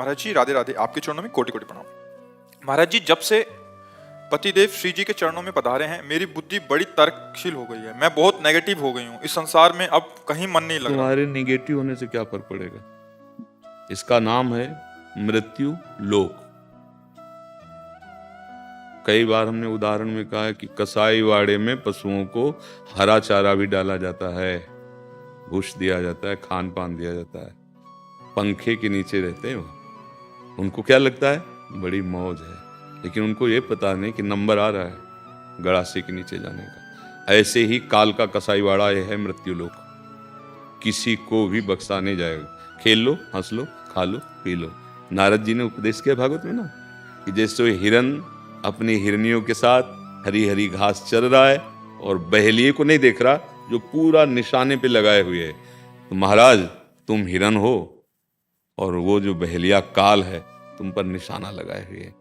महाराज जी राधे राधे, आपके चरणों में कोटि कोटि प्रणाम। महाराज जी, जब से पतिदेव श्री जी के चरणों में पधारे हैं, मेरी बुद्धि बड़ी तर्कशील हो गई है। मैं बहुत नेगेटिव हो गई हूँ। इस संसार में अब कहीं मन नहीं लग रहा। तुम्हारे निगेटिव होने से क्या फर्क पड़ेगा? इसका नाम है मृत्यु लोक। कई बार हमने उदाहरण में कहा है कि कसाईवाड़े में पशुओं को हरा चारा भी डाला जाता है, घूस दिया जाता है, खान पान दिया जाता है। पंखे के नीचे रहते हैं वो। उनको क्या लगता है? बड़ी मौज है, लेकिन उनको ये पता नहीं कि नंबर आ रहा है गड़ासे के नीचे जाने का। ऐसे ही काल का कसाईवाड़ा ये है मृत्यु लोक। किसी को भी बख्शा नहीं जाएगा। खेल लो, हंस लो, खा लो, पी लो। नारद जी ने उपदेश किया भागवत में ना, कि जैसे हिरन अपनी हिरनियों के साथ हरी हरी घास चल रहा है और बहेलिए को नहीं देख रहा जो पूरा निशाने पे लगाए हुए है। तो महाराज तुम हिरन हो और वो जो बहेलिया काल है तुम पर निशाना लगाए हुए है।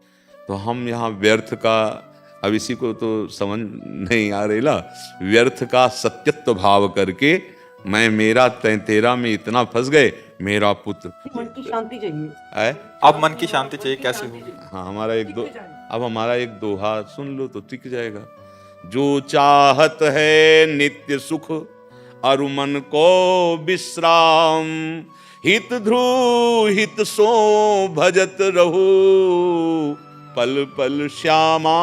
तो हम यहाँ व्यर्थ का, अब इसी को तो समझ नहीं आ रही ना, व्यर्थ का सत्यत्व भाव करके मैं मेरा तै तेरा में इतना फंस गए। मेरा पुत्र, मन की शांति चाहिए। अब मन की शांति चाहिए, कैसे होगी? हाँ, हमारा एक दोहा सुन लो तो टिक जाएगा। जो चाहत है नित्य सुख अरु मन को विश्राम, हित ध्रुव हित सो भजत रहो, पल पल श्यामा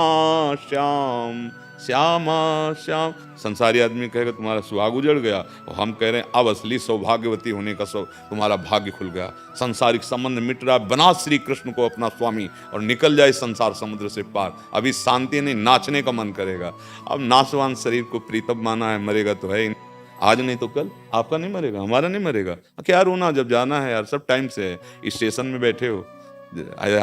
श्याम श्यामा श्याम। संसारी आदमी कहेगा तुम्हारा सुहाग उजड़ गया, और हम कह रहे हैं अब असली सौभाग्यवती होने का तुम्हारा भाग्य खुल गया। संसारिक संबंध मिट रहा, बना श्री कृष्ण को अपना स्वामी और निकल जाए संसार समुद्र से पार। अभी शांति नहीं, नाचने का मन करेगा। अब नासवान शरीर को प्रीतम माना है, मरेगा तो है ही, आज नहीं तो कल। आपका नहीं मरेगा, हमारा नहीं मरेगा। क्या रोना, जब जाना है यार, सब टाइम से है। स्टेशन में बैठे हो,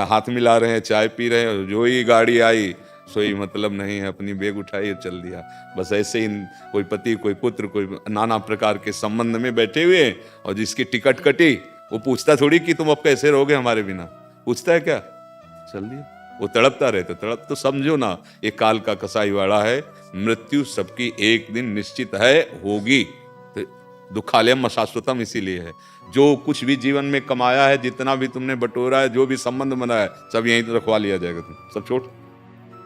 हाथ मिला रहे हैं, चाय पी रहे हैं, जो ही गाड़ी आई सोई मतलब नहीं है, अपनी बैग उठाई और चल दिया। बस ऐसे ही कोई पति, कोई पुत्र, कोई नाना प्रकार के संबंध में बैठे हुए हैं, और जिसकी टिकट कटी वो पूछता थोड़ी कि तुम अब कैसे रहोगे हमारे बिना। पूछता है क्या? चल दिया। वो तड़पता रहे तो तड़प, तो समझो ना ये काल का कसाईवाड़ा है। मृत्यु सबकी एक दिन निश्चित है, होगी। तो दुखालयम अशाश्वतम इसीलिए है। जो कुछ भी जीवन में कमाया है, जितना भी तुमने बटोरा है, जो भी संबंध बनाया है, सब यहीं रखवा लिया जाएगा। तुम सब छोड़,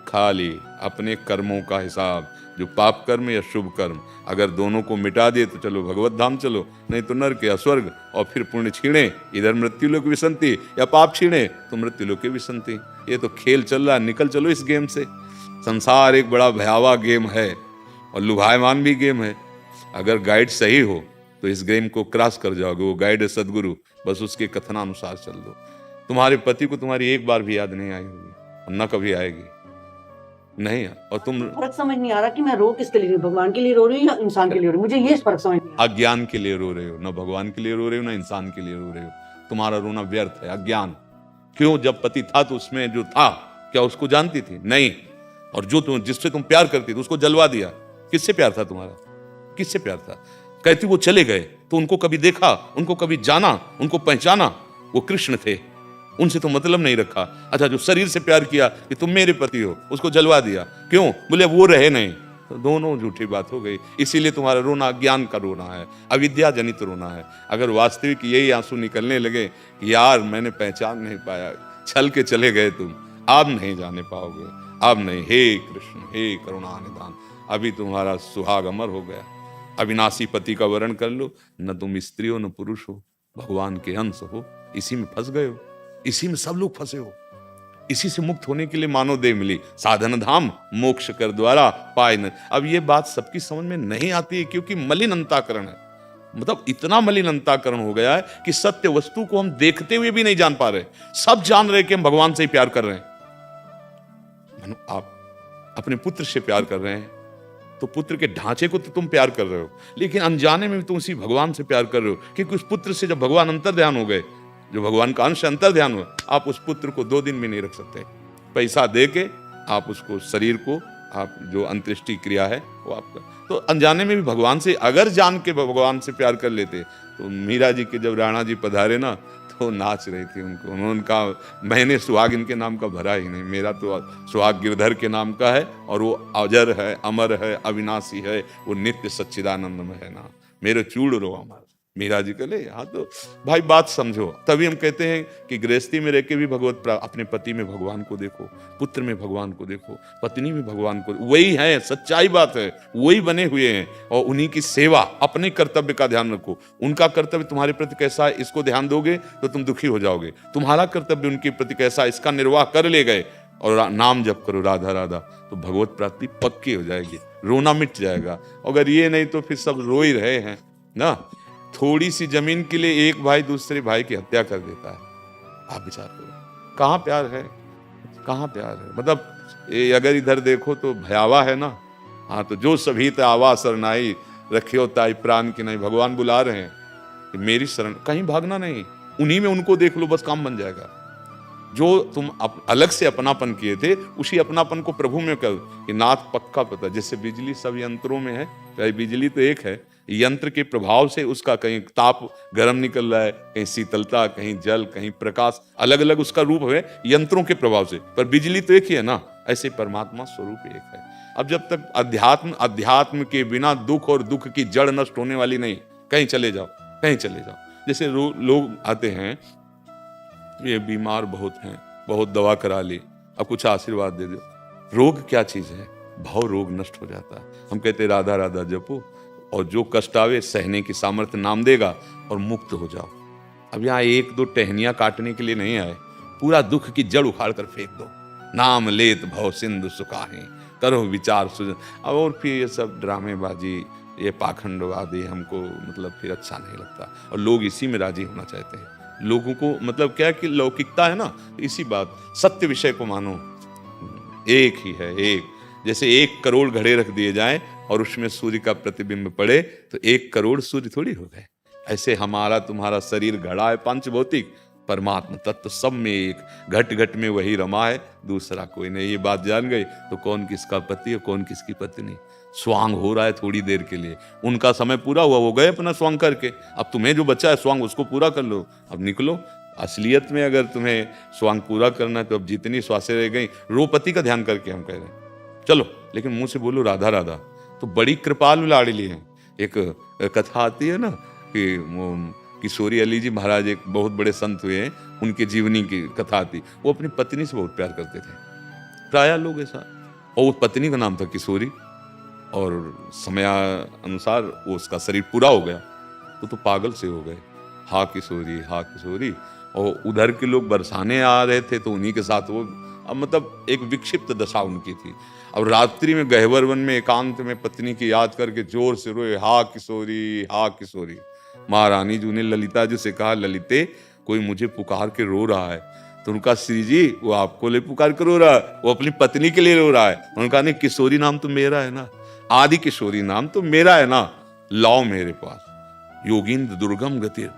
खाली अपने कर्मों का हिसाब, जो पाप कर्म या शुभ कर्म, अगर दोनों को मिटा दिए तो चलो भगवत धाम चलो, नहीं तो नरक या स्वर्ग। और फिर पुण्य छीणे इधर मृत्यु लोक विसंति, या पाप छीणे तो मृत्यु लोक की विसंति। ये तो खेल चल रहा है, निकल चलो इस गेम से। संसार एक बड़ा भयावह गेम है और लुभायमान भी गेम है। अगर गाइड सही हो तो इस गेम को क्रॉस कर जाओगे। वो गाइड है सदगुरु, बस उसके कथनानुसार चल दो। तुम्हारे पति को तुम्हारी एक बार भी याद नहीं आई होगी, और न कभी आएगी नहीं। और तुम फर्क समझ नहीं आ रहा कि मैं रो किसके लिए, भगवान के लिए रो रही हूँ या इंसान के लिए रो रही हूँ। मुझे ये फर्क समझ नहीं आ रहा। अज्ञान के लिए रो रहे हो, न भगवान के लिए रो रहे हो, न इंसान के लिए रो रहे हो। तुम्हारा रोना व्यर्थ है, अज्ञान। क्यों? जब पति था तो उसमें जो था, क्या उसको जानती थी? नहीं। और जो तुम, जिससे तुम प्यार करती थी, उसको जलवा दिया। किससे प्यार था तुम्हारा? किससे प्यार था? कहती वो चले गए तो उनको कभी देखा, उनको कभी जाना, उनको पहचाना? वो कृष्ण थे, उनसे तो मतलब नहीं रखा। अच्छा, जो शरीर से प्यार किया कि तुम मेरे पति हो, उसको जलवा दिया। क्यों? बोले वो रहे नहीं। तो दोनों झूठी बात हो गई। इसीलिए तुम्हारा रोना अज्ञान का रोना है, अविद्या जनित रोना है। अगर वास्तविक यही आंसू निकलने लगे कि यार मैंने पहचान नहीं पाया, छल के चले गए तुम, आप नहीं जाने पाओगे, अब नहीं। हे कृष्ण, हे करुणा निधान, अभी तुम्हारा सुहाग अमर हो गया। अविनाशी पति का वर्ण कर लो। न तुम स्त्री हो, न पुरुष हो, भगवान के अंश हो। इसी में फंस गए हो, इसी में सब लोग फंसे हो। इसी से मुक्त होने के लिए मानव देह मिली। साधन धाम मोक्ष कर द्वारा पाए न। अब ये बात सबकी समझ में नहीं आती है, क्योंकि मलिन अंताकरण है। मतलब इतना मलिन अंताकरण हो गया है कि सत्य वस्तु को हम देखते हुए भी नहीं जान पा रहे। सब जान रहे कि हम भगवान से ही प्यार कर रहे हैं। आप अपने पुत्र से प्यार कर रहे हैं तो पुत्र के ढांचे को तो तुम प्यार कर रहे हो, लेकिन अनजाने में भी तुम उसी भगवान से प्यार कर रहे हो। क्योंकि उस पुत्र से जब भगवान अंतर ध्यान हो गए, जो भगवान का अंश अंतर ध्यान हुआ, आप उस पुत्र को 2 दिन में नहीं रख सकते। पैसा दे के आप उसको, शरीर को, आप जो अंत्येष्टि क्रिया है वो आपका। तो अनजाने में भी भगवान से, अगर जान के भगवान से प्यार कर लेते तो मीरा जी के जब राणा जी पधारे ना, तो नाच रही थी उनको। उनका मैंने सुहाग इनके नाम का भरा ही नहीं, मेरा तो सुहाग गिरधर के नाम का है, और वो अजर है, अमर है, अविनाशी है, वो नित्य सच्चिदानंद में है ना। मेरे चूड़ रो अमर, मीरा जी कहले हाँ तो भाई बात समझो। तभी हम कहते हैं कि गृहस्थी में रह के भी अपने पति में भगवान को देखो, पुत्र में भगवान को देखो, पत्नी में भगवान को, वही है, सच्चाई बात है, वही बने हुए हैं। और उन्हीं की सेवा, अपने कर्तव्य का ध्यान रखो। उनका कर्तव्य तुम्हारे प्रति कैसा है इसको ध्यान दोगे तो तुम दुखी हो जाओगे। तुम्हारा कर्तव्य उनके प्रति कैसा है इसका निर्वाह कर ले गए और नाम जप करो राधा राधा, तो भगवत प्राप्ति पक्की हो जाएगी, रोना मिट जाएगा। अगर ये नहीं तो फिर सब रो ही रहे हैं ना। थोड़ी सी जमीन के लिए एक भाई दूसरे भाई की हत्या कर देता है। आप विचार करो, कहाँ प्यार है, कहाँ प्यार है। मतलब ये अगर इधर देखो तो भयावह है ना। हाँ तो जो सभी आवा शरणाई रखियो ताई प्राण की नहीं, भगवान बुला रहे हैं कि मेरी शरण, कहीं भागना नहीं, उन्हीं में उनको देख लो, बस काम बन जाएगा। जो तुम अलग से अपनापन किए थे उसी अपनापन को प्रभु में कर कि नाथ पक्का पता। जैसे बिजली सब यंत्रों में है, चाहे बिजली तो एक है, यंत्र के प्रभाव से उसका कहीं ताप गर्म निकल रहा है, कहीं शीतलता, कहीं जल, कहीं प्रकाश, अलग अलग उसका रूप है यंत्रों के प्रभाव से, पर बिजली तो एक ही है ना। ऐसे परमात्मा स्वरूप एक है। अब जब तक अध्यात्म के बिना दुख और दुख की जड़ नष्ट होने वाली नहीं, कहीं चले जाओ, कहीं चले जाओ। जैसे लोग आते हैं, ये बीमार बहुत हैं, बहुत दवा करा ली, अब कुछ आशीर्वाद दे दो। रोग क्या चीज है, भाव रोग नष्ट हो जाता है। हम कहते राधा राधा जपो और जो कष्ट आवे सहने की सामर्थ्य नाम देगा और मुक्त हो जाओ। अब यहाँ एक दो टहनियां काटने के लिए नहीं आए, पूरा दुख की जड़ उखाड़ कर फेंक दो। नाम लेत भव सिंधु सुखाहे करो विचार सुजन। अब और फिर ये सब ड्रामेबाजी, ये पाखंडवादी हमको मतलब फिर अच्छा नहीं लगता। और लोग इसी में राजी होना चाहते हैं। लोगों को मतलब क्या कि लौकिकता है ना, इसी बात, सत्य विषय को मानो, एक ही है एक। जैसे 1 करोड़ घड़े रख दिए जाएं और उसमें सूर्य का प्रतिबिंब पड़े तो 1 करोड़ सूर्य थोड़ी हो गए। ऐसे हमारा तुम्हारा शरीर घड़ा है पंचभौतिक, परमात्मा तत्व सब में एक, घट घट में वही रमा है, दूसरा कोई नहीं। ये बात जान गए तो कौन किसका पति है, कौन किसकी पत्नी। स्वांग हो रहा है थोड़ी देर के लिए, उनका समय पूरा हुआ, वो गए अपना स्वांग करके। अब तुम्हें जो बचा है स्वांग उसको पूरा कर लो, अब निकलो। असलियत में अगर तुम्हें स्वांग पूरा करना है तो अब जितनी श्वासें रह गई, रोपति का ध्यान करके हम कह रहे हैं चलो, लेकिन मुंह से बोलो राधा राधा। तो बड़ी कृपाल लाडली हैं। एक कथा आती है ना कि किशोरी अली जी महाराज एक बहुत बड़े संत हुए हैं, उनके जीवनी की कथा आती। वो अपनी पत्नी से बहुत प्यार करते थे, प्राय लोग ऐसा। और वो पत्नी का नाम था किशोरी, और समयानुसार वो उसका शरीर पूरा हो गया तो पागल से हो गए, हा किशोरी हा किशोरी। और उधर के लोग बरसाने आ रहे थे तो उन्हीं के साथ वो, अब मतलब एक विक्षिप्त दशा उनकी थी। अब रात्रि में गहवर वन में एकांत में पत्नी की याद करके जोर से रोए, हा किशोरी हा किशोरी। महारानी जी ने ललिता जी से कहा, ललिते कोई मुझे पुकार के रो रहा है। तो उनका श्री जी वो आपको ले पुकार के रो रहा है, वो अपनी पत्नी के लिए रो रहा है। उनका नहीं, किशोरी नाम तो मेरा है ना, आदि किशोरी नाम तो मेरा है ना, लाओ मेरे पास। योगींद्र दुर्गम गतिर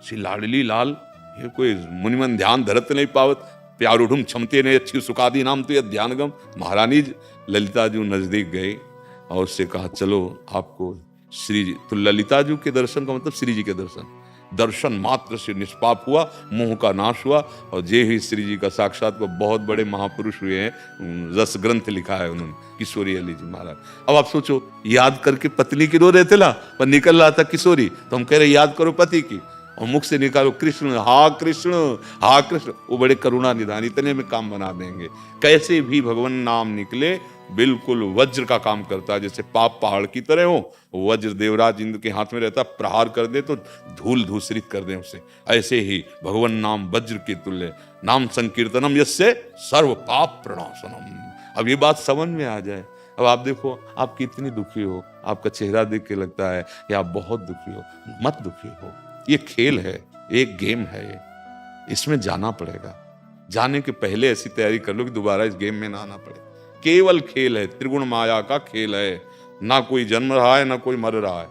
श्री लाडली लाल, ये कोई मुनिमन ध्यान धरत नहीं पावत, प्यारुढ़ुम क्षमते ने अच्छी सुखादी नाम तो यह ध्यानगम। महारानी ललिता जी नजदीक गए और उससे कहा चलो आपको श्री जी। तो ललिता जी के दर्शन का मतलब श्री जी के दर्शन मात्र से निष्पाप हुआ, मोह का नाश हुआ। और जे ही श्री जी का साक्षात को बहुत बड़े महापुरुष हुए हैं, रस ग्रंथ लिखा है उन्होंने, किशोरी अली जी महाराज। अब आप सोचो, याद करके पत्नी की रो रहे थे ना, पर निकल रहा था किशोरी, तो हम कह रहे याद करो पति की, और मुख से निकालो कृष्ण हा कृष्ण हा कृष्ण। वो बड़े करुणा निधान, इतने में काम बना देंगे। कैसे भी भगवान नाम निकले बिल्कुल वज्र का काम करता है। जैसे पाप पहाड़ की तरह हो, वज्र देवराज इंद्र के हाथ में रहता, प्रहार कर दे तो धूल धूसरित कर दे उसे। ऐसे ही भगवान नाम वज्र के तुल्य, नाम संकीर्तनम यस्य सर्व पाप प्रणाशनम। अब ये बात समझ में आ जाए। अब आप देखो, आप कितनी दुखी हो, आपका चेहरा देख के लगता है कि आप बहुत दुखी हो। मत दुखी हो, ये खेल है, एक गेम है ये, इसमें जाना पड़ेगा। जाने के पहले ऐसी तैयारी कर लो कि दोबारा इस गेम में ना आना पड़े। केवल खेल है, त्रिगुण माया का खेल है, ना कोई जन्म रहा है ना कोई मर रहा है,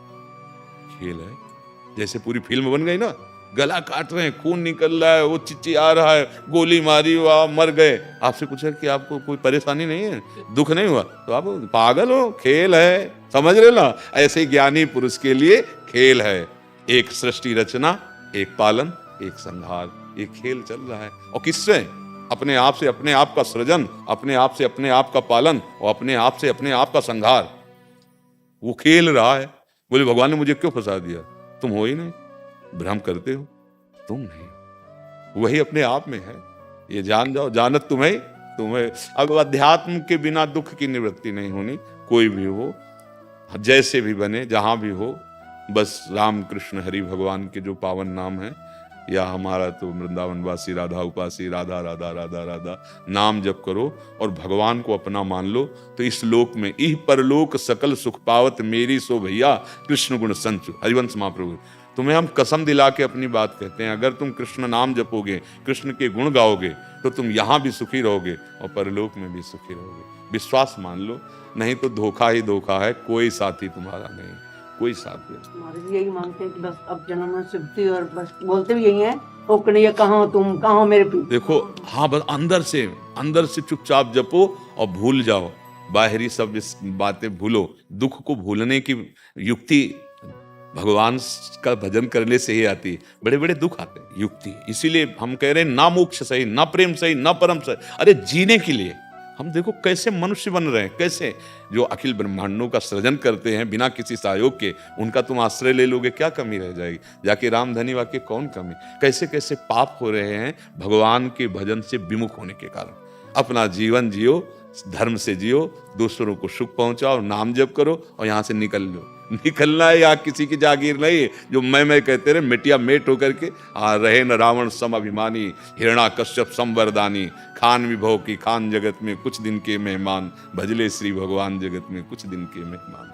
खेल है। जैसे पूरी फिल्म बन गई ना, गला काट रहे हैं, खून निकल रहा है, वो चिच्ची आ रहा है, गोली मारी, वो मर गए। आपसे पूछा कि आपको कोई परेशानी नहीं है, दुख नहीं हुआ, तो आप पागल हो, खेल है, समझ रहे ना। ऐसे ज्ञानी पुरुष के लिए खेल है, एक सृष्टि रचना, एक पालन, एक संहार, एक खेल चल रहा है। और किससे? अपने आप से अपने आप का सृजन, अपने आप से अपने आप का पालन, और अपने आप से अपने आप का संहार। वो खेल रहा है। बोले भगवान ने मुझे क्यों फंसा दिया? तुम हो ही नहीं, भ्रम करते हो, तुम नहीं, वही अपने आप में है। ये जान जाओ, जानत तुम्हें तुम्हें। अब अध्यात्म के बिना दुख की निवृत्ति नहीं होनी। कोई भी हो, जैसे भी बने, जहां भी हो, बस राम कृष्ण हरि भगवान के जो पावन नाम है, या हमारा तो वृंदावनवासी राधा उपासी, राधा राधा राधा राधा नाम जप करो और भगवान को अपना मान लो, तो इस लोक में इह परलोक सकल सुख पावत मेरी सो भैया कृष्ण गुण संचु। हरिवंश महाप्रभु, तुम्हें हम कसम दिला के अपनी बात कहते हैं, अगर तुम कृष्ण नाम जपोगे, कृष्ण के गुण गाओगे, तो तुम यहां भी सुखी रहोगे और परलोक में भी सुखी रहोगे। विश्वास मान लो, नहीं तो धोखा ही धोखा है, कोई साथी तुम्हारा नहीं, कोई साथी। हमारे भी यही मांगते हैं कि बस अब जन्म में सिद्धि, और बस बोलते भी यही है, ओ कन्हैया कहाँ हो तुम, कहाँ हो मेरे पीर। देखो, हाँ, बस अंदर से चुपचाप जपो और भूल जाओ, बाहरी सब इस बातें भूलो। दुख को भूलने की युक्ति भगवान का भजन करने से ही आती है। बड़े बड़े दुख आते हैं, युक्ति। इसीलिए हम कह रहे हैं, ना मोक्ष सही, ना प्रेम सही, ना परम सही। अरे जीने के लिए हम देखो कैसे मनुष्य बन रहे हैं, कैसे जो अखिल ब्रह्मांडों का सृजन करते हैं बिना किसी सहयोग के, उनका तुम आश्रय ले लोगे, क्या कमी रह जाएगी? जाके रामधनी वाक्य कौन कमी? कैसे कैसे पाप हो रहे हैं भगवान के भजन से विमुख होने के कारण। अपना जीवन जियो, धर्म से जियो, दूसरों को सुख पहुंचाओ, नाम जप करो और यहाँ से निकल लो। निकलना है या किसी की जागीर नहीं है जो मैं कहते रहे, मिटिया मेट होकर के रहे न रावण सम अभिमानी, हिरणा कश्यप संवरदानी, खान विभव की खान जगत में कुछ दिन के मेहमान, भजले श्री भगवान जगत में कुछ दिन के मेहमान।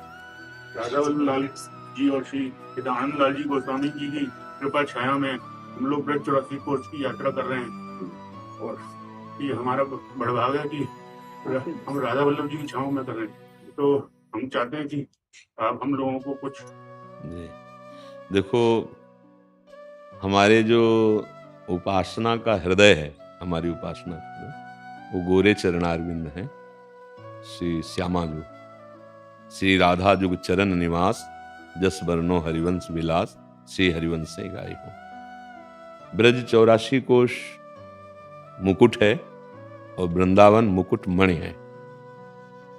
राधा वल्लभ लाल जी और श्री चिदानंद लाल जी गोस्वामी जी की कृपा छाया में हम लोग ब्रज 84 कोर्स की यात्रा कर रहे हैं, और ये हमारा बड़भाग है कि हम राधा वल्लभ जी की छाँव में कर रहे हैं। तो हम चाहते हैं कि आप हम लोगों को कुछ जी देखो, हमारे जो उपासना का हृदय है, हमारी उपासना वो गोरे चरणारविंद है। श्री श्यामा जो श्री राधा जुग चरण निवास, जस वर्णो हरिवंश विलास, श्री हरिवंश से गाई हो। ब्रज 84 कोश मुकुट है और वृंदावन मुकुट मणि है,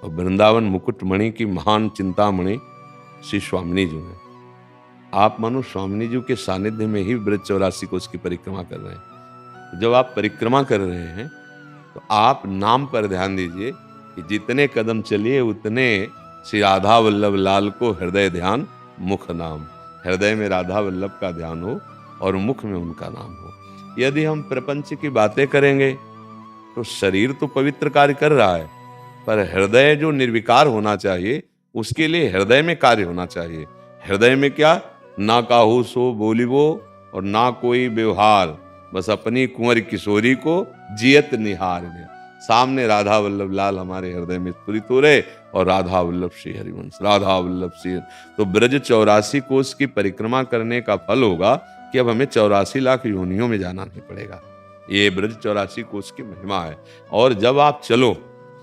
और वृंदावन मुकुट मणि की महान चिंतामणि श्री स्वामिनी जी हैं। आप मानो स्वामिनी जी के सानिध्य में ही ब्रज 84 कोश की परिक्रमा कर रहे हैं। जब आप परिक्रमा कर रहे हैं तो आप नाम पर ध्यान दीजिए कि जितने कदम चलिए उतने श्री राधा वल्लभ लाल को हृदय ध्यान, मुख नाम। हृदय में राधा वल्लभ का ध्यान हो और मुख में उनका नाम हो। यदि हम प्रपंच की बातें करेंगे तो शरीर तो पवित्र कार्य कर रहा है, पर हृदय जो निर्विकार होना चाहिए, उसके लिए हृदय में कार्य होना चाहिए। हृदय में क्या? ना काहू सो बोलिबो और ना कोई व्यवहार, बस अपनी कुंवर किशोरी को जियत निहार में। सामने राधा वल्लभ लाल हमारे हृदय में स्फुरित हो रहे, और राधा वल्लभ श्री हरिवंश, राधा वल्लभ श्री। तो ब्रज 84 कोश की परिक्रमा करने का फल होगा कि अब हमें 84 लाख योनियों में जाना नहीं पड़ेगा। ये ब्रज 84 कोश की महिमा है। और जब आप चलो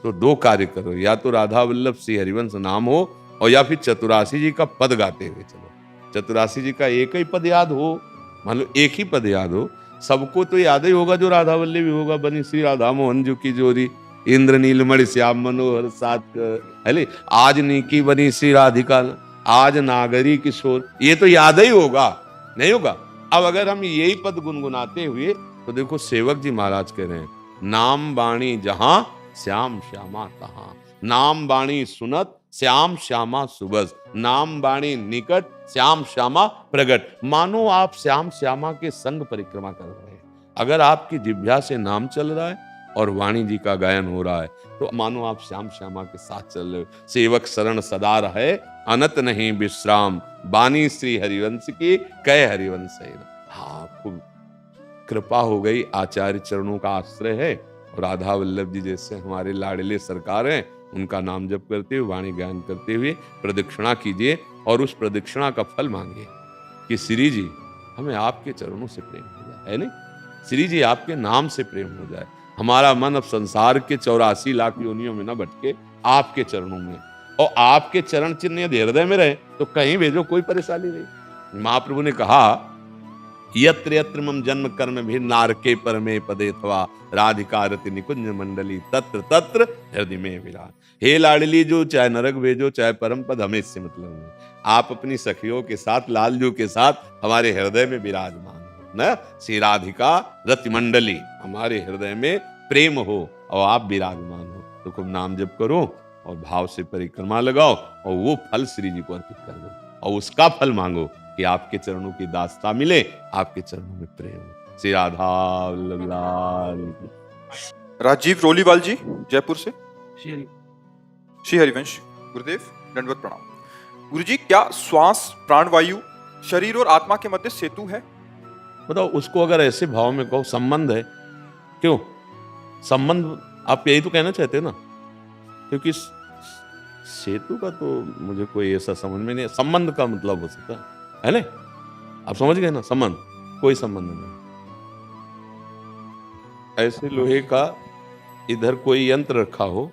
तो दो कार्य करो, या तो राधा वल्लभ श्री हरिवंश नाम हो, और या फिर चतुरासी जी का पद गाते हुए चलो। चतुरासी जी का एक ही पद याद हो, मान लो एक ही पद याद हो, सबको तो याद ही होगा जो राधा वल्लभ होगा। बनी श्री राधा मोहन जी की जोरी, इंद्र नीलमणि श्याम मनोहर सात है, आज नीकी बनी श्री राधिका, आज नागरी किशोर, ये तो याद ही होगा, नहीं होगा? अब अगर हम यही पद गुनगुनाते हुए, तो देखो सेवक जी महाराज कह रहे हैं, नाम बाणी जहां श्याम श्यामा तहां, नाम बाणी सुनत श्याम श्यामा सुबस, नाम बाणी निकट श्याम श्यामा प्रगट। मानो आप श्याम श्यामा के संग परिक्रमा कर रहे हैं। अगर आपकी जिह्वा से नाम चल रहा है और वाणी जी का गायन हो रहा है, तो मानो आप श्याम श्यामा के साथ चल रहे हो। सेवक शरण सदा रहे, अनत नहीं विश्राम, बानी श्री हरिवंश की कह हरिवंश है। हाँ, खूब कृपा हो गई, आचार्य चरणों का आश्रय है, और राधा वल्लभ जी जैसे हमारे लाडले सरकार हैं, उनका नाम जप करते हुए, वाणी गायन करते हुए प्रदक्षिणा कीजिए, और उस प्रदक्षिणा का फल मांगिए कि श्री जी हमें आपके चरणों से प्रेम हो जाए, है नहीं? श्री जी आपके नाम से प्रेम हो जाए। हमारा मन अब संसार के 84 लाख योनियों में न भटके, आपके चरणों में, और आपके चरण चिन्ह यदि हृदय में रहे तो कहीं भेजो, कोई परेशानी नहीं। महाप्रभु ने कहा, यत्र यत्र मम जन्म कर्म भी नारके परमे पदे थवा, राधिका रति निकुंज मंडली तत्र तत्र हृदय में विराज। हे लाडली, जो चाहे नरक भेजो चाहे परम पद, हमें इससे मतलब नहीं। आप अपनी सखियों के साथ, लालजू के साथ हमारे हृदय में विराजमान हो ना। श्री राधिका रति मंडली हमारे हृदय में प्रेम हो और आप विराजमान हो। तो खूब नाम जप करो और भाव से परिक्रमा लगाओ और वो फल श्री जी को अर्पित कर दो और उसका फल मांगो कि आपके चरणों की दास्ता मिले, आपके चरणों में प्रेम हो। श्री राधा वल्लभ लाल। राजीव रोलीवाल जी जयपुर से। श्री हरिवंश गुरुदेव दंडवत प्रणाम। गुरुजी, क्या श्वास प्राणवायु शरीर और आत्मा के मध्य सेतु है? बताओ, उसको अगर ऐसे भाव में कहो संबंध है, क्यों संबंध? आप यही तो कहना चाहते हैं ना, क्योंकि सेतु का तो मुझे कोई ऐसा समझ में नहीं। संबंध का मतलब हो सकता है ना, आप समझ गए ना। संबंध, कोई संबंध नहीं। ऐसे लोहे का इधर कोई यंत्र रखा हो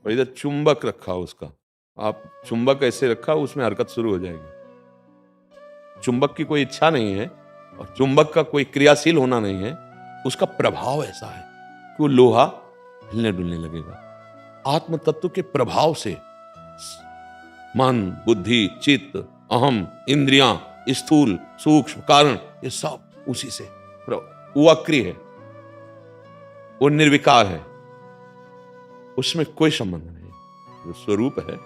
और इधर चुंबक रखा हो, उसका आप चुंबक ऐसे रखा हो, उसमें हरकत शुरू हो जाएगी। चुंबक की कोई इच्छा नहीं है और चुंबक का कोई क्रियाशील होना नहीं है, उसका प्रभाव ऐसा है कि वो लोहा हिलने डुलने लगेगा। आत्म तत्व के प्रभाव से मन, बुद्धि, चित्त, अहम, इंद्रियां, स्थूल, सूक्ष्म, कारण, ये सब उसी से। वो अक्रिय है, वो निर्विकार है, उसमें कोई संबंध नहीं। जो स्वरूप है,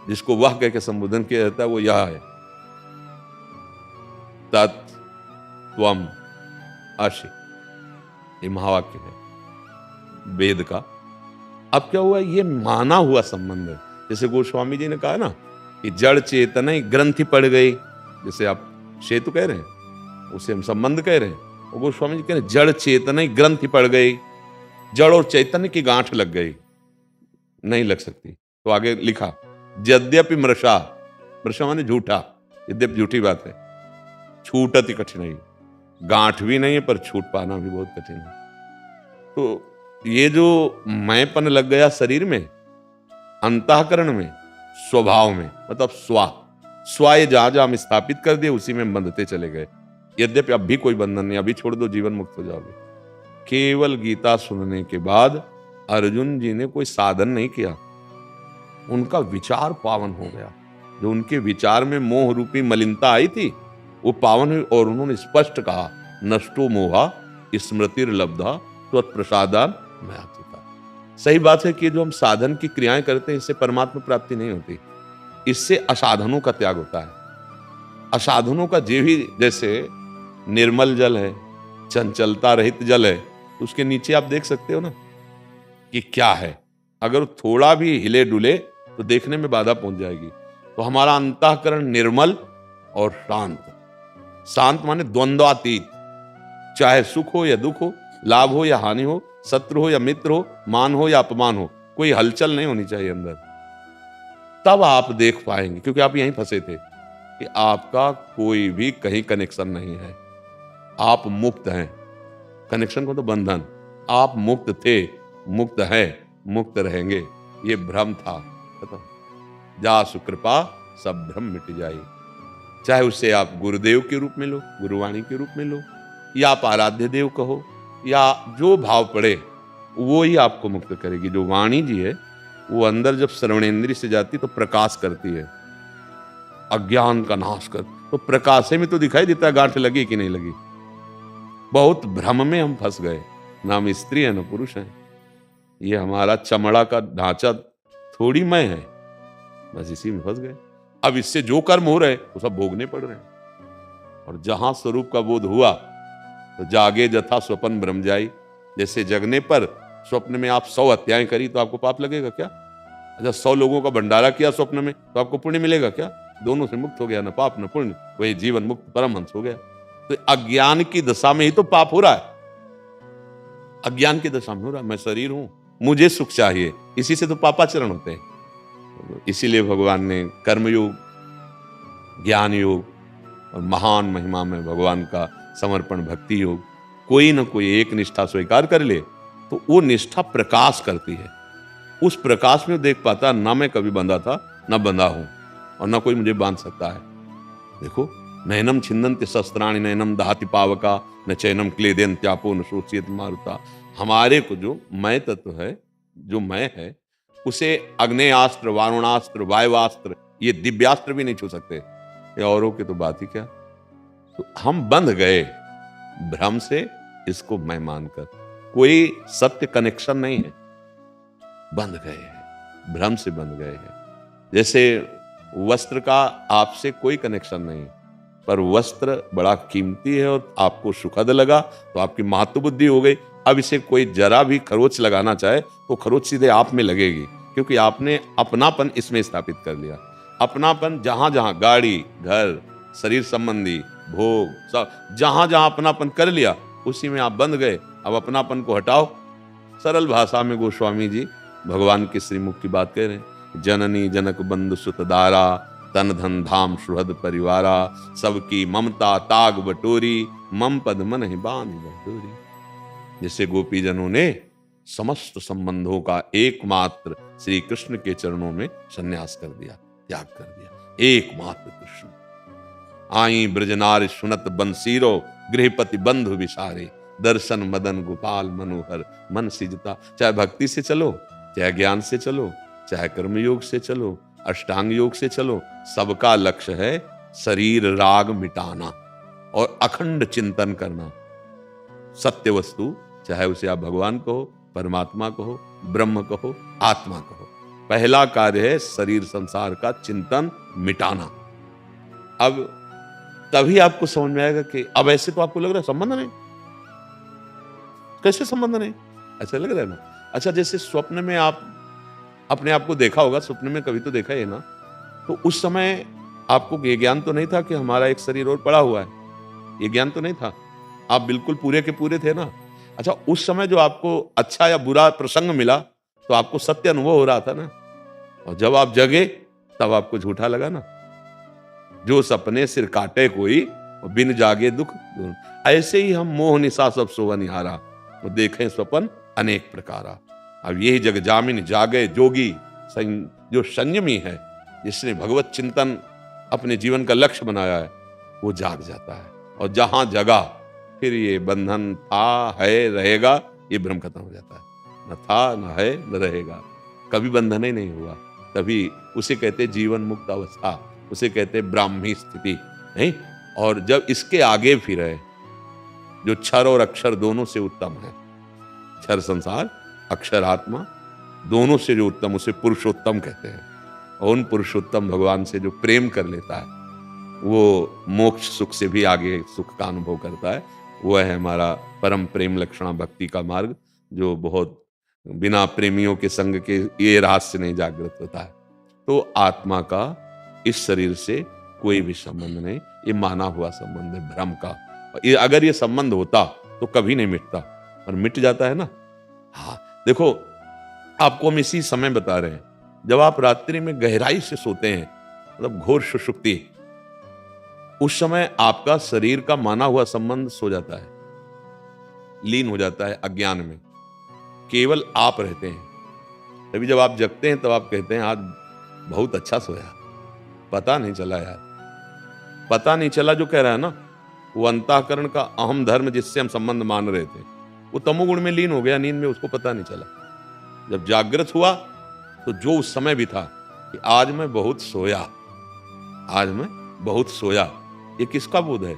जिसको वह कह के संबोधन किया जाता है, वो यह है, तत् त्वम असि। ये महावाक्य है वेद का। अब क्या हुआ, ये माना हुआ संबंध है। जैसे गोस्वामी जी ने कहा ना कि जड़ चेतन ही ग्रंथि पड़ गई, जैसे आप सेतु कह रहे हैं, उसे हम संबंध कह रहे हैं, और गोस्वामी जी कह रहे हैं जड़ चेतन ही ग्रंथि पड़ गई, जड़ और चैतन्य की गांठ लग गई, नहीं लग सकती। तो आगे लिखा, यद्यपि मृषा, मृषा माने झूठा, यद्यपि झूठी बात है, छूटति कठिनाई, गांठ भी नहीं है पर छूट पाना भी बहुत कठिन है। तो ये जो मैंपन लग गया शरीर में, अंतःकरण में, स्वभाव में, मतलब स्व ये जहां जहां हम स्थापित कर दिए उसी में बंधते चले गए। यद्यपि अब भी कोई बंधन नहीं, अभी छोड़ दो, जीवन मुक्त हो जाओगे। केवल गीता सुनने के बाद अर्जुन जी ने कोई साधन नहीं किया, उनका विचार पावन हो गया। जो उनके विचार में मोह रूपी मलिनता आई थी वो पावन हुई, और उन्होंने स्पष्ट कहा, नष्टो मोहा स्मृतिर्लब्धा त्वत्प्रसादान मयाच्युता। सही बात है कि जो हम साधन की क्रियाएं करते हैं, इससे परमात्मा प्राप्ति नहीं होती, इससे असाधनों का त्याग होता है। असाधनों का जैसे निर्मल जल है, चंचलता रहित जल है, तो उसके नीचे आप देख सकते हो ना कि क्या है। अगर थोड़ा भी हिले डुले तो देखने में बाधा पहुंच जाएगी। तो हमारा अंतःकरण निर्मल और शांत, शांत माने द्वंद्वातीत, चाहे सुख हो या दुख हो, लाभ हो या हानि हो, शत्रु हो या मित्र हो, मान हो या अपमान हो, कोई हलचल नहीं होनी चाहिए अंदर। तब आप देख पाएंगे, क्योंकि आप यहीं फंसे थे कि आपका कोई भी कहीं कनेक्शन नहीं है, आप मुक्त हैं। कनेक्शन को तो बंधन, आप मुक्त थे, मुक्त हैं, मुक्त रहेंगे, ये भ्रम था। जा सुकृपा सब भ्रम मिट जाए। चाहे उससे आप गुरुदेव के रूप में लो, गुरुवाणी के रूप में लो, या आप आराध्य देव कहो, या जो भाव पड़े वो ही आपको मुक्त करेगी। जो वाणी जी है वो अंदर जब श्रवणेंद्रिय से जाती तो प्रकाश करती है, अज्ञान का नाश कर। तो प्रकाश में तो दिखाई देता है गांठ लगी कि नहीं लगी। बहुत भ्रम में हम फंस गए, ना हम स्त्री है ना पुरुष है, ये हमारा चमड़ा का ढांचा थोड़ी मैं है, बस इसी में फंस गए। अब इससे जो कर्म हो रहे वो सब भोगने पड़ रहे हैं। और जहां स्वरूप का बोध हुआ तो जागे जथा स्वपन ब्रह्म जाई। जैसे जगने पर स्वप्न में आप 100 हत्याएं करी तो आपको पाप लगेगा क्या? अच्छा, 100 लोगों का भंडारा किया स्वप्न में तो आपको पुण्य मिलेगा क्या? दोनों से मुक्त हो गया, न पाप न पुण्य, वही जीवन मुक्त परमहंस हो गया। तो अज्ञान की दशा में ही तो पाप हो रहा है, अज्ञान की दशा में हो रहा है। मैं शरीर हूं, मुझे सुख चाहिए, इसी से तो पापाचरण होते हैं। इसीलिए भगवान ने कर्मयोग, ज्ञान योग और महान महिमा में भगवान का समर्पण भक्ति योग, कोई ना कोई एक निष्ठा स्वीकार कर ले तो वो निष्ठा प्रकाश करती है। उस प्रकाश में देख पाता ना मैं कभी बंधा था, ना बंधा हूं, और ना कोई मुझे बांध सकता है। देखो, नैनम छिन्दन्ति शस्त्राणि नैनम दहति पावका न चैनम क्लेदयन्त्यापो न शोषयति मारुता। हमारे को जो मैं तत्व है, जो मैं है, उसे अग्नेयास्त्र, वारुणास्त्र, वायवास्त्र ये दिव्यास्त्र भी नहीं छू सकते, ये औरों की तो बात ही क्या। तो हम बंध गए भ्रम से, इसको मैं मानकर, कोई सत्य कनेक्शन नहीं है, बंध गए हैं, भ्रम से बंध गए हैं। जैसे वस्त्र का आपसे कोई कनेक्शन नहीं, पर वस्त्र बड़ा कीमती है और आपको सुखद लगा तो आपकी महत्व बुद्धि हो गई। अब इसे कोई जरा भी खरोच लगाना चाहे तो खरोच सीधे आप में लगेगी, क्योंकि आपने अपनापन इसमें स्थापित कर लिया। अपनापन जहां जहां, गाड़ी, घर, शरीर संबंधी, भोग, सब जहां जहां अपनापन कर लिया, उसी में आप बंध गए। अब अपनापन को हटाओ। सरल भाषा में गोस्वामी जी भगवान के श्रीमुख की बात कह रहे हैं। जननी जनक बंधु सुत दारा, तन धन धाम सुहृद परिवारा, सबकी ममता ताग बटोरी, मम पद मन ही बांध बटोरी। जैसे गोपी जनों ने समस्त संबंधों का एकमात्र श्री कृष्ण के चरणों में संन्यास कर दिया, त्याग कर दिया। एकमात्र कृष्ण। आई ब्रजनार सुनत बंसीरो, गृहपति बंधु विसारे, दर्शन मदन गोपाल मनोहर मन सिजता। चाहे भक्ति से चलो, चाहे ज्ञान से चलो, चाहे कर्मयोग से चलो, अष्टांग योग से चलो, सबका लक्ष्य है शरीर राग मिटाना और अखंड चिंतन करना। सत्य वस्तु, चाहे उसे आप भगवान कहो, परमात्मा कहो, ब्रह्म कहो, आत्मा कहो, पहला कार्य है शरीर संसार का चिंतन मिटाना। अब तभी आपको समझ में आएगा कि अब ऐसे तो आपको लग रहा है संबंध नहीं, कैसे संबंध नहीं, ऐसा लग रहा है ना। अच्छा, जैसे स्वप्न में आप अपने आप को देखा होगा, स्वप्न में कभी तो देखा है ना, तो उस समय आपको ये ज्ञान तो नहीं था कि हमारा एक शरीर और पड़ा हुआ है, ये ज्ञान तो नहीं था, आप बिल्कुल पूरे के पूरे थे ना। अच्छा, उस समय जो आपको अच्छा या बुरा प्रसंग मिला तो आपको सत्य अनुभव हो रहा था ना, और जब आप जगे तब आपको झूठा लगा ना। जो सपने सिर काटे कोई, और बिन जागे दुख। ऐसे ही हम मोह निशा सब सोवा निहारा, तो देखें स्वपन अनेक प्रकारा। अब यही जग जामिन जागे जोगी, जो संयमी है, जिसने भगवत चिंतन अपने जीवन का लक्ष्य बनाया है, वो जाग जाता है। और जहां जगा फिर ये बंधन था, है, रहेगा, ये भ्रम खत्म हो जाता है। न था, न है, न रहेगा, कभी बंधन ही नहीं हुआ। तभी उसे कहते जीवन मुक्त अवस्था, उसे कहते ब्राह्मी स्थिति, नहीं। और जब इसके आगे फिर है जो क्षर और अक्षर दोनों से उत्तम है, क्षर संसार, अक्षर आत्मा, दोनों से जो उत्तम, उसे पुरुषोत्तम कहते हैं। और उन पुरुषोत्तम भगवान से जो प्रेम कर लेता है, वो मोक्ष सुख से भी आगे सुख का अनुभव करता है। वह है हमारा परम प्रेम लक्षणा भक्ति का मार्ग, जो बहुत बिना प्रेमियों के संग के ये रहस्य नहीं जागृत होता है। तो आत्मा का इस शरीर से कोई भी संबंध नहीं, ये माना हुआ संबंध है भ्रम का। अगर ये संबंध होता तो कभी नहीं मिटता, और मिट जाता है ना। हाँ, देखो, आपको हम इसी समय बता रहे हैं, जब आप रात्रि में गहराई से सोते हैं, मतलब घोर सुषुप्ति, उस समय आपका शरीर का माना हुआ संबंध सो जाता है, लीन हो जाता है अज्ञान में, केवल आप रहते हैं। तभी जब आप जगते हैं तब आप कहते हैं आज बहुत अच्छा सोया, पता नहीं चला यार, पता नहीं चला। जो कह रहा है ना, वो अंतःकरण का अहम धर्म जिससे हम संबंध मान रहे थे, वो तमोगुण में लीन हो गया नींद में, उसको पता नहीं चला। जब जागृत हुआ तो जो उस समय भी था कि आज मैं बहुत सोया, आज मैं बहुत सोया, ये किसका बोध है?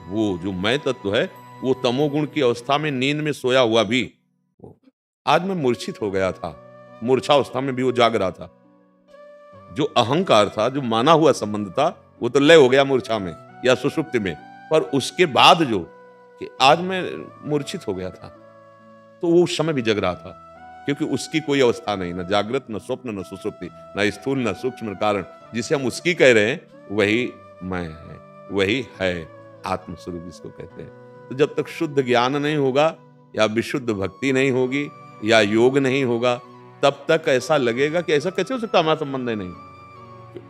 वो जो मैं तत्व है, वो तमोगुण की अवस्था में नींद में सोया हुआ भी, आज मैं मूर्छित हो गया था, मूर्छावस्था में भी वो जाग रहा था। जो अहंकार था, जो माना हुआ संबंध था, वो तो लय हो गया मूर्छा में या सुषुप्ति में, पर उसके बाद जो कि आज मैं मूर्छित हो गया था, तो वो उस समय भी जग रहा था, क्योंकि उसकी कोई अवस्था नहीं, न जागृत, न स्वप्न, न सुषुप्ति, न स्थूल, न सूक्ष्म कारण। जिसे हम उसकी कह रहे हैं वही मैं है, वही है आत्मस्वरूप जिसको कहते हैं। तो जब तक शुद्ध ज्ञान नहीं होगा, या विशुद्ध भक्ति नहीं होगी, या योग नहीं होगा, तब तक ऐसा लगेगा कि ऐसा कैसे हो सकता, हमारा संबंध नहीं,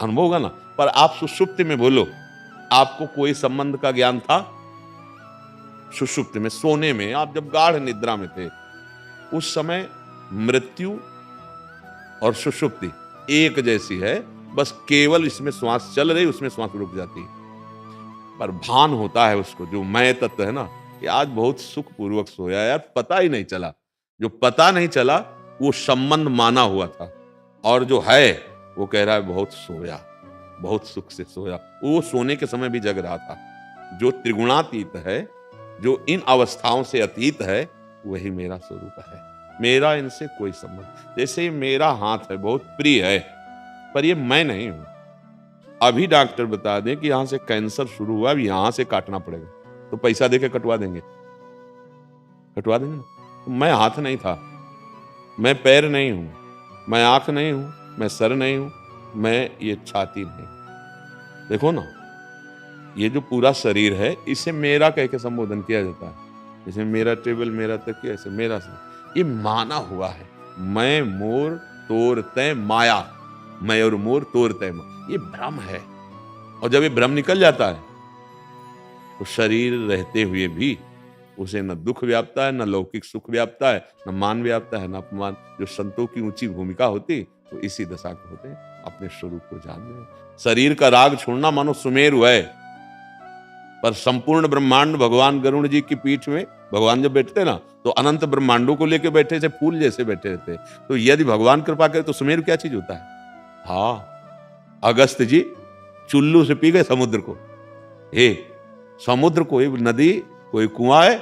अनुभव होगा ना। पर आप सुषुप्ति में बोलो, आपको कोई संबंध का ज्ञान था? सुषुप्ति में, सोने में, आप जब गाढ़ निद्रा में थे, उस समय मृत्यु और सुषुप्ति एक जैसी है, बस केवल इसमें श्वास चल रही, उसमें श्वास रुक जाती है। पर भान होता है उसको, जो मैं तत्व है ना, कि आज बहुत सुखपूर्वक सोया यार, पता ही नहीं चला। जो पता नहीं चला वो संबंध माना हुआ था, और जो है वो कह रहा है बहुत सोया, बहुत सुख से सोया। वो सोने के समय भी जग रहा था। जो त्रिगुणातीत है, जो इन अवस्थाओं से अतीत है, वही मेरा स्वरूप है। मेरा इनसे कोई संबंध, जैसे मेरा हाथ है बहुत प्रिय है, पर ये मैं नहीं हूं। अभी डॉक्टर बता दें कि यहां से कैंसर शुरू हुआ, अभी यहां से काटना पड़ेगा, तो पैसा देके कटवा देंगे ना। तो मैं हाथ नहीं था, मैं पैर नहीं हूं, मैं आंख नहीं हूं, मैं सर नहीं हूं, मैं ये छाती नहीं। देखो ना, ये जो पूरा शरीर है, इसे मेरा कह के संबोधन किया जाता है। जैसे मेरा टेबल, मेरा तकिया, ऐसे मेरा शरीर। ये माना हुआ है। मैं मोर तोर तय माया, मैं और मोर तोर तय माया, ये भ्रम है। और जब ये भ्रम निकल जाता है तो शरीर रहते हुए भी उसे न दुख व्यापता है, न लौकिक सुख व्यापता है, न मान व्यापता है, न अपमान। जो संतों की ऊंची भूमिका होती तो इसी दशा के होते, अपने स्वरूप को जानने। शरीर का राग छोड़ना मानो सुमेरु है, पर संपूर्ण ब्रह्मांड भगवान गरुड़ जी की पीठ में भगवान जब बैठते ना, तो अनंत ब्रह्मांडों को लेकर बैठे थे, फूल जैसे बैठे रहते। तो यदि भगवान कृपा करे तो सुमेरु क्या चीज होता है? हाँ, अगस्त जी चुल्लू से पी गए समुद्र को। हे समुद्र कोई नदी, कोई कुआं है,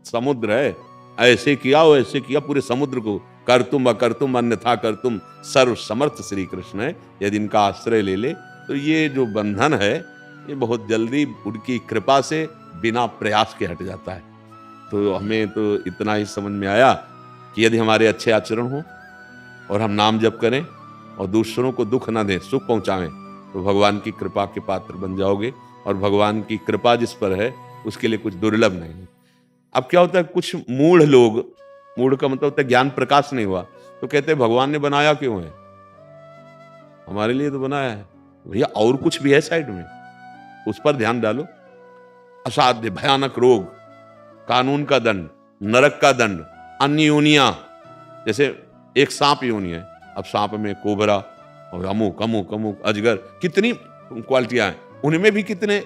समुद्र है। ऐसे किया वैसे किया, पूरे समुद्र को कर तुम अकर्तुम अन्यथा कर तुम, सर्व समर्थ श्री कृष्ण है। यदि इनका आश्रय ले ले तो ये जो बंधन है, ये बहुत जल्दी उनकी कृपा से बिना प्रयास के हट जाता है। तो हमें तो इतना ही समझ में आया कि यदि हमारे अच्छे आचरण हो और हम नाम जप करें और दूसरों को दुख ना दें, सुख पहुंचाएं, तो भगवान की कृपा के पात्र बन जाओगे। और भगवान की कृपा जिस पर है उसके लिए कुछ दुर्लभ नहीं है। अब क्या होता है, कुछ मूढ़ लोग, मूढ़ का मतलब होता है ज्ञान प्रकाश नहीं हुआ, तो कहते हैं भगवान ने बनाया क्यों है? हमारे लिए तो बनाया है। भैया और कुछ भी है साइड में, उस पर ध्यान डालो। असाध्य भयानक रोग, कानून का दंड, नरक का दंड, अन्य योनियां। जैसे एक सांप योनि है, अब सांप में कोबरा और अमुक अमुक अमुक अजगर, कितनी क्वालिटियां हैं, उनमें भी कितने,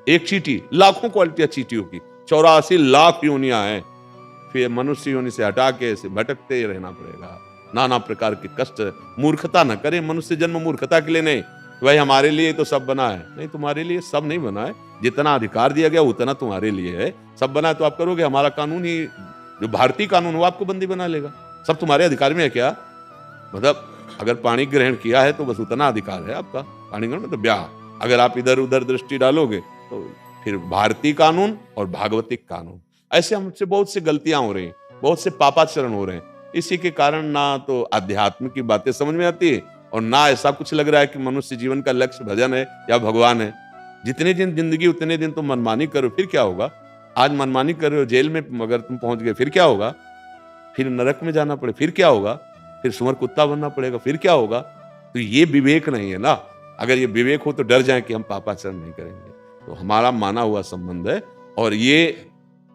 एक चींटी, लाखों क्वालिटियां चींटियों की, 84 लाख योनियां हैं। फिर मनुष्य योनि से हटा के ऐसे भटकते ही रहना पड़ेगा, नाना प्रकार के कष्ट। मूर्खता न करे, मनुष्य जन्म मूर्खता के लिए नहीं। भाई हमारे लिए तो सब बना है, नहीं, तुम्हारे लिए सब नहीं बना है। जितना अधिकार दिया गया उतना तुम्हारे लिए है। सब बना है तो आप करोगे, हमारा कानून ही जो भारतीय कानून वो आपको बंदी बना लेगा। सब तुम्हारे अधिकार में है क्या? मतलब अगर पानी ग्रहण किया है तो बस उतना अधिकार है आपका। पानी ग्रहण मतलब ब्याह, अगर आप इधर उधर दृष्टि डालोगे तो फिर भारतीय कानून और भागवतिक कानून। ऐसे हमसे बहुत सी गलतियां हो रही हैं, बहुत से पापाचरण हो रहे हैं। इसी के कारण ना तो अध्यात्म की बातें समझ में आती है और ना ऐसा कुछ लग रहा है कि मनुष्य जीवन का लक्ष्य भजन है या भगवान है। जितने दिन जिंदगी उतने दिन तुम मनमानी करो, फिर क्या होगा? आज मनमानी कर रहे हो, जेल में अगर तुम पहुंच गए फिर क्या होगा? फिर नरक में जाना पड़े फिर क्या होगा? फिर सुअर कुत्ता बनना पड़ेगा फिर क्या होगा? तो ये विवेक नहीं है ना। अगर ये विवेक हो तो डर जाए कि हम पापाचरण नहीं करेंगे। तो हमारा माना हुआ संबंध है और ये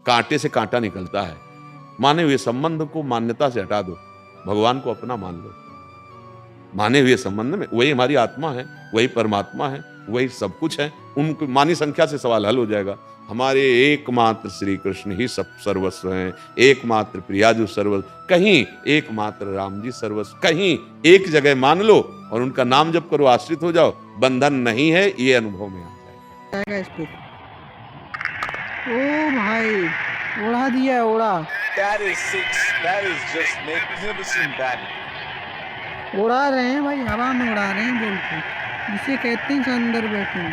कांटे से कांटा निकलता है। माने हुए संबंध को मान्यता से हटा दो, भगवान को अपना मान लो। माने हुए संबंध में वही हमारी आत्मा है, वही परमात्मा है, वही सब कुछ है। उनको मानी संख्या से सवाल हल हो जाएगा। हमारे एकमात्र श्री कृष्ण ही सब सर्वस्व हैं, एकमात्र प्रियाजू सर्वस्व, कहीं एकमात्र राम जी सर्वस्व। कहीं एक जगह मान लो और उनका नाम जप करो, आश्रित हो जाओ, बंधन नहीं है, ये अनुभव में आ जाएगा। इस पे ओ भाई उड़ा दिया, उड़ा That is just magnificent battle. उड़ा रहे हैं भाई, हवा में उड़ा रहे हैं बोल के, जिसे कहते हैं अंदर बैठे।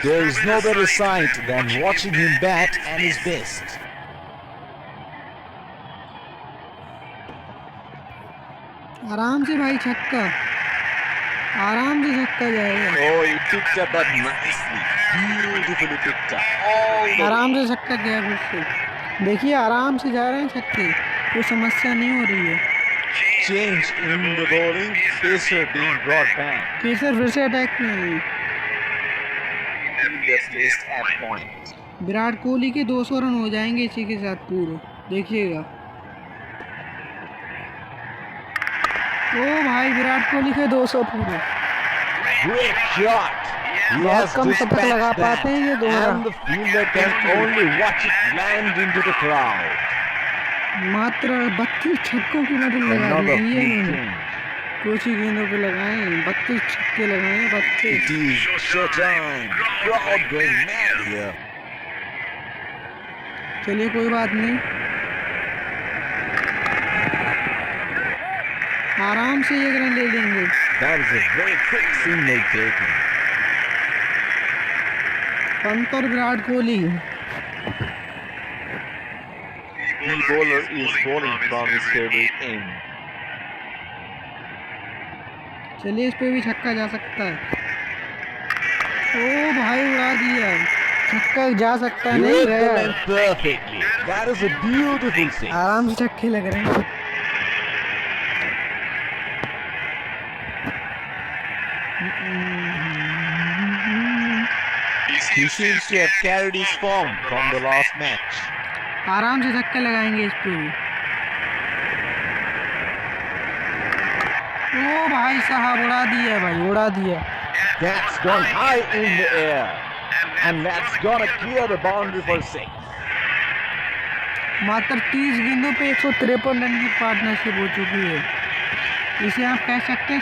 There is no better sight than watching him bat at his best. आराम से भाई, छक्का, आराम से छक्का जाएगा। Oh, he picked up that nicely. Beautifully picked up. All the आराम से छक्का गया फिर से। देखिए आराम से जा रहे हैं छक्के, कोई समस्या नहीं हो रही है। change in the bowling. Pacer being brought back. केसर फिर से अटैक में आई। He gets placed at point. Virat Kohli के 200 रन हो जाएंगे इसी के साथ पूरे, देखिएगा। ओ भाई विराट कोहली के 200 पूरे। Great shot. He बहुत has कम शतक लगा dispatched पाते हैं ये that, दोहरा। and the fielder can only watch it land into the crowd. मात्र 32 छक्कों की मदद लगा Another दी है big इन्होंने। thing. कुछ ही गेंदों पे लगाए 32 छक्के लगाए 32। It is showtime. Crowd going mad here. चलिए कोई बात नहीं, आराम से 1 रन ले लेंगे। That is a very quick single taken. Pant और Virat Kohli. The bowler is bowling from his favorite end. चलिए इस पे भी छक्का जा सकता है। ओ भाई उड़ा दिया, छक्का जा सकता है, नहीं Hit the गया। man perfectly. That is a beautiful save. आराम से छक्के लग रहे हैं। He seems to have carried his form from the last match. आराम से छक्के लगाएंगे इस पे भी। ओ भाई साहब उड़ा दिया, भाई उड़ा दिया। That's gone high in the air. And that's gonna clear the boundary for 6. मात्र 30 गेंदों पे 153 रन की पार्टनरशिप हो चुकी है। इसे आप कह सकते हैं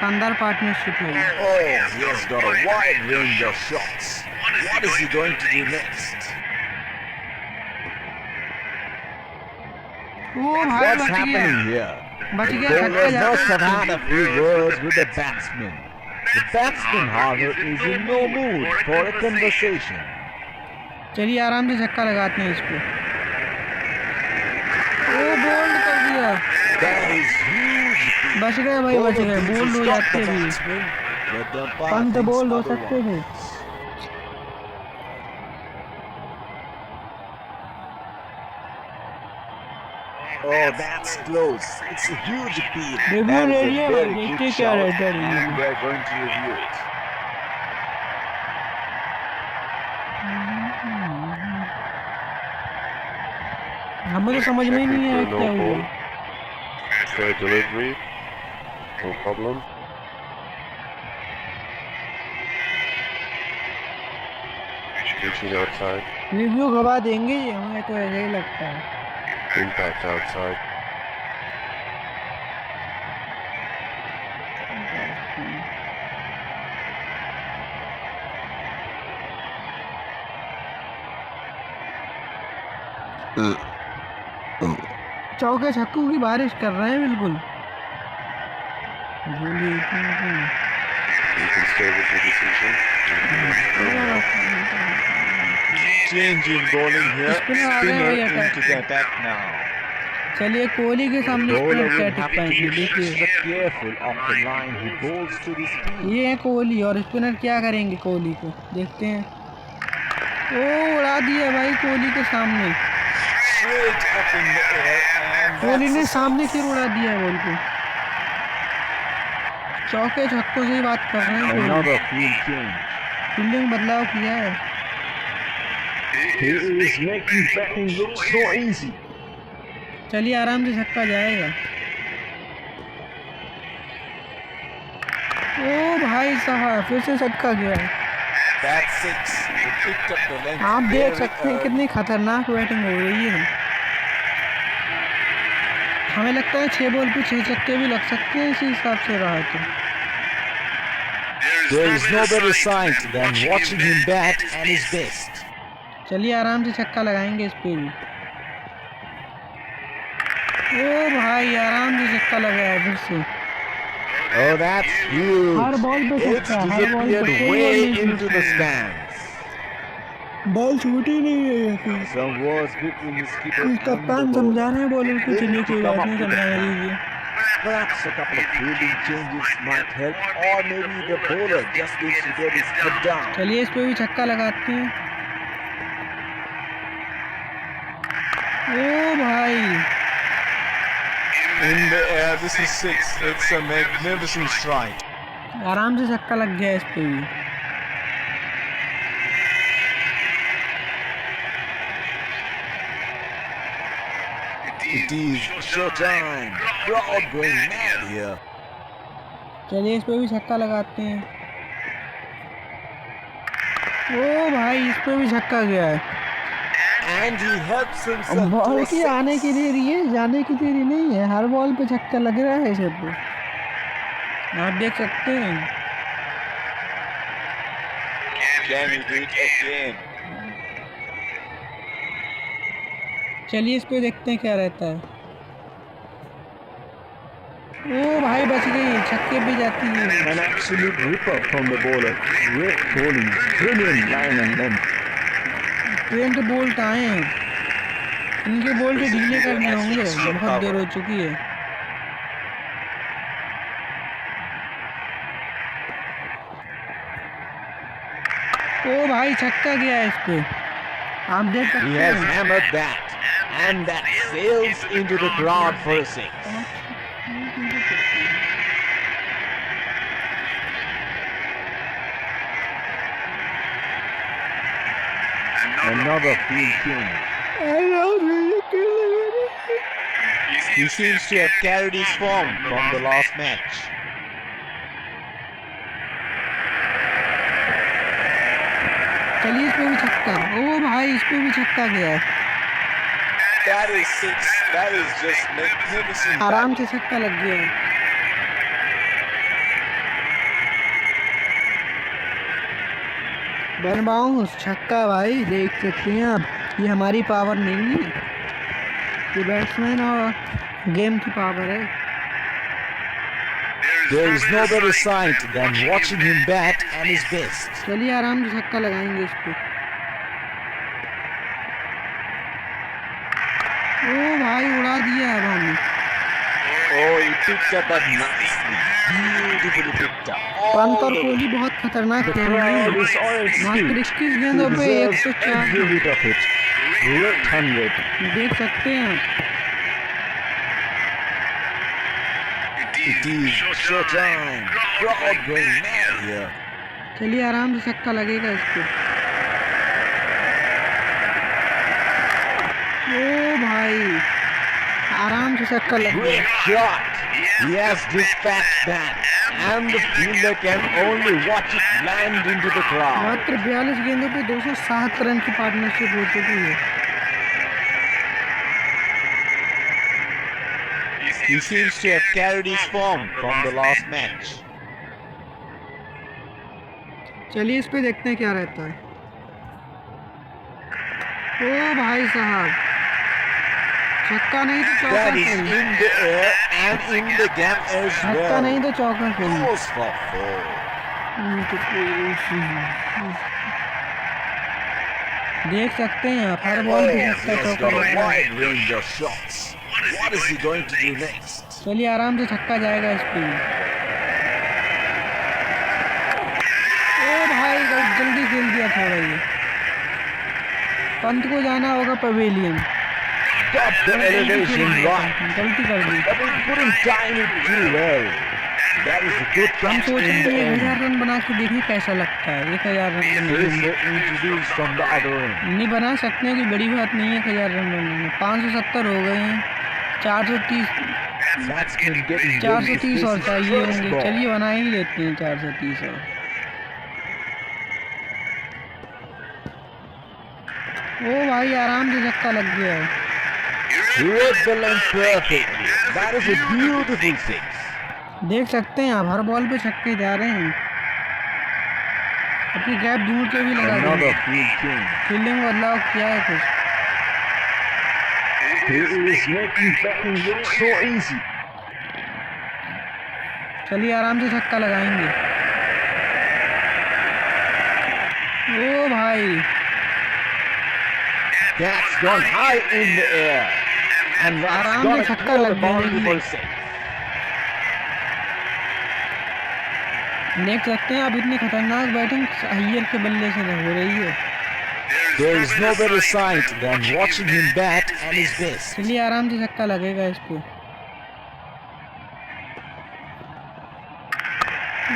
शानदार पार्टनरशिप है। Oh, he has got a wide range of shots. What is he going to do next? ओ भाई What's बच गया, happening here? बच The गया, छक्का bowler जा must have सकता had है। a few words with the batsman. The batsman, however, is in no mood for a conversation. चलिए आराम से छक्का लगाते हैं इस पे। ओ बोल्ड कर दिया, That is huge. बच गए भाई, बच Bowler गए, thinks बोल्ड to हो stop जाते the भी। batsman, but the umpire Pant thinks bold हो otherwise. सकते थे। Oh, that's close. It's a huge appeal. Review That is a area, very देखते good क्या shot, रहता है review and में। they're going to review it. हमें तो समझ में ही नहीं आया क्या हुआ। Fair delivery, no problem. Reaching outside, review गवा देंगे ये, हमें तो ऐसा ही लगता है। impact outside. चौके छक्कों की बारिश कर रहे हैं बिल्कुल। झूली You can stay with your decision. Changing bowling here. Spinner आ गए Spinner भाई attack into the attack now. चलिए कोहली के सामने Bowler स्पिनर क्या will टिक have to पाएंगे, be देखिए। extra careful of the line he bowls to the speed. ये है कोहली और स्पिनर क्या करेंगे कोहली को, देखते हैं। ओ उड़ा दिया भाई कोहली के सामने, Straight up in the air, and Kohli ने that's a सामने फिर उड़ा दिया बॉल को। चौके छक्कों से ही बात कर रहे हैं Kohli. another field change. Fielding बदलाव किया है। He is making batting look so easy. चलिए आराम से छक्का जाएगा। ओ भाई साहब फिर से छक्का गया है। That's 6. He picked up the length. आप देख very सकते हैं early. कितनी खतरनाक बैटिंग हो रही है। हमें लगता है 6 बॉल पे 6 छक्के भी लग सकते हैं इसी हिसाब से रहा तो। There is no better sight than watching him bat at his best. चलिए आराम से छक्का लगाएंगे इस पे भी। ओ भाई आराम से छक्का लगाया फिर से। Oh, that's huge. Her ball पे It's छक्का, हर बॉल पे disappeared कोई way बॉल नहीं into the stands. बॉल छूटी नहीं है ये कोई। Some words between his keeper and the कप्तान bowler. समझा रहे हैं बॉलर को, चलिए कोई बात नहीं, समझाने दीजिए। Perhaps a couple of fielding changes might help, or maybe the bowler just needs to get his foot down. चलिए इस पे भी छक्का लगाते हैं। ओ भाई In the air, this is 6. It's a magnificent strike. आराम से छक्का लग गया इस पे भी। It is showtime. Crowd going mad here. चलिए इस पे भी छक्का लगाते हैं। ओ भाई इस पे भी छक्का गया है। and he helps himself to ball a की आने की देरी है, जाने की देरी नहीं है। हर बॉल पे छक्का लग रहा है सब। आप देख सकते हैं। Can he do it again? चलिए इस पे देखते हैं क्या रहता है। ओ भाई बच गई, छक्के भी जाती है। An absolute ripper from the bowler. Great bowling, brilliant line and length. Trent Boult आए हैं, इनके बोल्ट ढीले करने होंगे, बहुत देर हो चुकी है। ओ भाई छक्का गया है इस पे, आप देख He सकते has हैं। hammered that, and that sails into the crowd for a six. Another field king. He seems to have carried his form from the last match. चलिए इस पे भी छक्का। ओ भाई इस पे भी छक्का गया है, That is six. That is just magnificent. आराम से छक्का लग गया है। बन बाउंस छक्का भाई, देख सकते हैं आप। ये हमारी पावर नहीं है, ये बैट्समैन और गेम की पावर है। There is no better sight than watching him bat at his best. चलिए आराम से छक्का लगाएंगे इस पे। ओ भाई उड़ा दिया है हमने। Oh, he picked up that nicely. Beautifully picked up. Pant और कोहली बहुत खतरनाक The खेल रहे crowd हैं। is orange मात्र speed. 21 He गेंदों पे deserves 104 every bit of it. Great 100. देख सकते हैं आप। It is showtime. Crowd going mad here. चलिए आराम से छक्का लगेगा इस पे। ओ भाई आराम से छक्का लग गया। Great shot. He has dispatched that, and the fielder can only watch it land into the crowd. मात्र 42 गेंदों पे 207 रन की पार्टनरशिप हो चुकी है। He seems to have carried his form from the last match. चलिए इस पे देखते हैं क्या रहता है। ओ भाई साहब छक्का नहीं तो चौका That is सही। in the air and in the gap as छक्का well. नहीं तो चौका सही। Goes for four. देख सकते हैं आप, हर बॉल Oh, पे he छक्का has चौका got a लग रहा है। wide range of shots. What is he going to do next? चलिए आराम से छक्का जाएगा इस पे। ओ भाई जल्दी खेल दिया थोड़ा ये। पंत को जाना होगा pavilion. Got the elevation right, गलती कर दी। but he couldn't time it too well. That is a good हम catch सोच रहे in the हैं end. 1000 रन bana के देखें कैसा लगता है। 1000 run This is introduced from the other end. नहीं बना सकते हैं, कोई बड़ी बात नहीं है 1000 रन बनाना। 570 हो गए हैं, 430 Batsman getting ready to 430 और face his चाहिए first होंगे। ball. चलिए बना ही लेते हैं 430 और। ओ भाई आराम से छक्का लग गया है। Read the length perfectly. That is a beautiful six. देख सकते हैं आप, हर बॉल पे छक्के जा रहे हैं। अपनी गैप ढूंढ के भी लगा Another देंगे। field king. फील्डिंग बदलाव किया है कुछ। He is making batting look so easy. चलिए आराम से छक्का लगाएंगे। ओ भाई That's gone high in the air. And that's आराम gonna से छक्का clear the लग boundary जाएगी। for six. देख सकते हैं आप, इतनी खतरनाक बैटिंग अय्यर के बल्ले से हो रही है। There is no better sight than watching him bat at his best. चलिए आराम से छक्का लगेगा इस पे।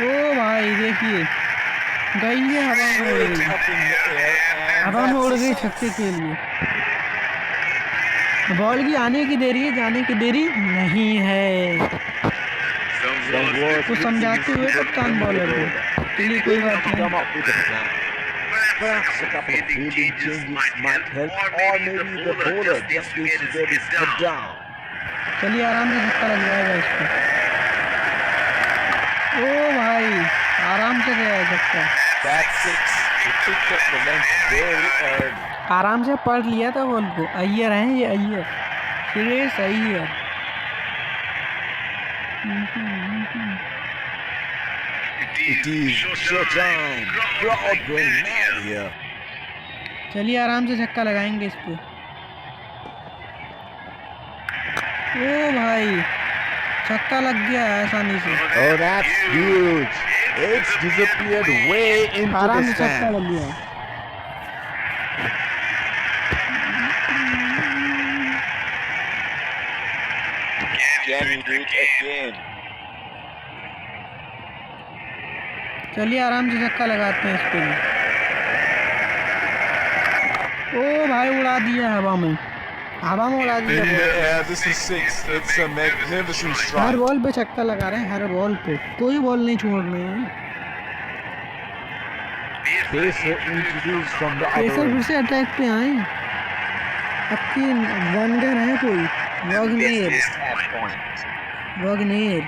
ओ भाई देखिए गई है, हवा में उड़ गई। Up in the air and हवा में उड़ that's a गई six. छक्के के लिए। बॉल की आने की देरी है, जाने की देरी नहीं है। Some words कुछ समझाते हुए कप्तान बॉलर को। चलिए कोई बात come नहीं। up with a plan. Perhaps a couple of fielding changes might help, or maybe the bowler just needs to get his head down. चलिए आराम से छक्का लग जाएगा इस पे। ओ भाई आराम से गया है छक्का। That's six. He picked up the length very early. आराम से पढ़ लिया था बॉल को। अय्यर हैं ये, Iyer, Suresh Iyer. It is showtime. Crowd going mad here. चलिए आराम से छक्का लगाएंगे इस पे। ओ भाई छक्का लग गया है आसानी से। Oh, that's huge. It's disappeared way into आराम the से छक्का stand. लग गया। Can he do it again? चलिए आराम से छक्का लगाते हैं इस पे भी। ओ भाई उड़ा दिया हवा में, हवा में उड़ा दिया ball. This is six. It's a magnificent her strike. Ball पे छक्का लगा रहे हैं, हर बॉल पे, कोई बॉल नहीं छोड़ रहे हैं। Pacer introduced from the pacer other फिर end. से अटैक पे आए। अब की वनगर है कोई, वॉगनेर, At point. वॉगनेर।